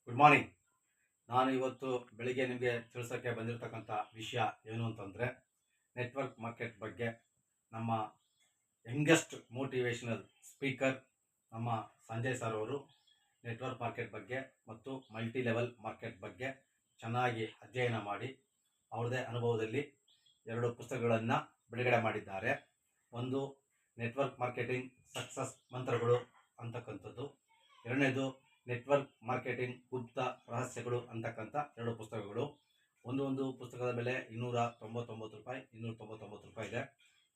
Good morning. ನಾನು ಇವತ್ತು ಬೆಳಿಗ್ಗೆ ನಿಮಗೆ ತಿಳಿಸೋಕ್ಕೆ ಬಂದಿರತಕ್ಕಂಥ ವಿಷಯ ಏನು ಅಂತಂದರೆ, ನೆಟ್ವರ್ಕ್ ಮಾರ್ಕೆಟ್ ಬಗ್ಗೆ ನಮ್ಮ ಯಂಗೆಸ್ಟ್ ಮೋಟಿವೇಶನಲ್ ಸ್ಪೀಕರ್ ನಮ್ಮ ಸಂಜಯ್ ಸರ್ ಅವರು ನೆಟ್ವರ್ಕ್ ಮಾರ್ಕೆಟ್ ಬಗ್ಗೆ ಮತ್ತು ಮಲ್ಟಿ ಲೆವೆಲ್ ಮಾರ್ಕೆಟ್ ಬಗ್ಗೆ ಚೆನ್ನಾಗಿ ಅಧ್ಯಯನ ಮಾಡಿ ಅವ್ರದ್ದೇ ಅನುಭವದಲ್ಲಿ 2 ಪುಸ್ತಕಗಳನ್ನು ಬಿಡುಗಡೆ ಮಾಡಿದ್ದಾರೆ. ಒಂದು ನೆಟ್ವರ್ಕ್ ಮಾರ್ಕೆಟಿಂಗ್ ಸಕ್ಸಸ್ ಮಂತ್ರಗಳು ಅಂತಕ್ಕಂಥದ್ದು, ಎರಡನೇದು ನೆಟ್ವರ್ಕ್ ಮಾರ್ಕೆಟಿಂಗ್ ಗುಪ್ತ ರಹಸ್ಯಗಳು ಅಂತಕ್ಕಂಥ 2 ಪುಸ್ತಕಗಳು. ಒಂದು ಪುಸ್ತಕದ ಬೆಲೆ ₹299 ₹299 ಇದೆ.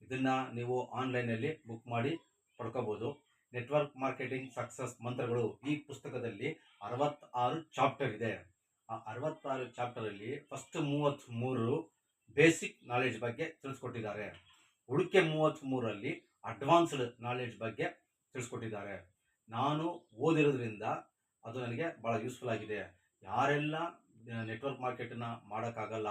ಇದನ್ನು ನೀವು ಆನ್ಲೈನಲ್ಲಿ ಬುಕ್ ಮಾಡಿ ಪಡ್ಕೋಬೋದು. ನೆಟ್ವರ್ಕ್ ಮಾರ್ಕೆಟಿಂಗ್ ಸಕ್ಸಸ್ ಮಂತ್ರಗಳು ಈ ಪುಸ್ತಕದಲ್ಲಿ 66 ಚಾಪ್ಟರ್ ಇದೆ. ಆ 66 ಚಾಪ್ಟರಲ್ಲಿ ಫಸ್ಟ್ 33 ಬೇಸಿಕ್ ನಾಲೆಡ್ಜ್ ಬಗ್ಗೆ ತಿಳಿಸ್ಕೊಟ್ಟಿದ್ದಾರೆ. ಉಳಿಕೆ 33ರಲ್ಲಿ ಅಡ್ವಾನ್ಸ್ಡ್ ನಾಲೆಡ್ಜ್ ಬಗ್ಗೆ ತಿಳಿಸ್ಕೊಟ್ಟಿದ್ದಾರೆ. ನಾನು ಓದಿರೋದ್ರಿಂದ ಅದು ನನಗೆ ಭಾಳ ಯೂಸ್ಫುಲ್ ಆಗಿದೆ. ಯಾರೆಲ್ಲ ನೆಟ್ವರ್ಕ್ ಮಾರ್ಕೆಟನ್ನು ಮಾಡೋಕ್ಕಾಗಲ್ಲ,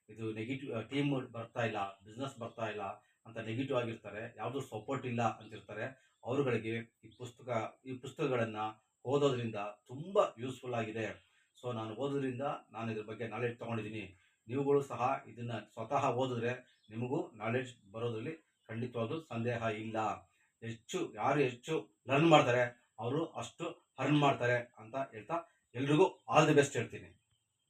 ಇದು ನೆಗೆಟಿವ್ ಟೀಮ್ ಬರ್ತಾ ಇಲ್ಲ, ಬಿಸ್ನೆಸ್ ಬರ್ತಾ ಇಲ್ಲ ಅಂತ ನೆಗೆಟಿವ್ ಆಗಿರ್ತಾರೆ, ಯಾವುದೂ ಸಪೋರ್ಟ್ ಇಲ್ಲ ಅಂತಿರ್ತಾರೆ, ಅವರುಗಳಿಗೆ ಈ ಪುಸ್ತಕಗಳನ್ನು ಓದೋದ್ರಿಂದ ತುಂಬ ಯೂಸ್ಫುಲ್ ಆಗಿದೆ. ಸೊ ನಾನು ಓದೋದ್ರಿಂದ ನಾನು ಇದ್ರ ಬಗ್ಗೆ ನಾಲೆಡ್ಜ್ ತೊಗೊಂಡಿದ್ದೀನಿ. ನೀವುಗಳು ಸಹ ಇದನ್ನು ಸ್ವತಃ ಓದಿದ್ರೆ ನಿಮಗೂ ನಾಲೆಡ್ಜ್ ಬರೋದ್ರಲ್ಲಿ ಖಂಡಿತವಾಗ್ಲೂ ಸಂದೇಹ ಇಲ್ಲ. ಯಾರು ಹೆಚ್ಚು ಲರ್ನ್ ಮಾಡ್ತಾರೆ ಅವರು ಅಷ್ಟು ಅರ್ನ್ ಮಾಡ್ತಾರೆ ಅಂತ ಹೇಳ್ತಾ ಎಲ್ರಿಗೂ ಆಲ್ ದಿ ಬೆಸ್ಟ್ ಹೇಳ್ತೀನಿ.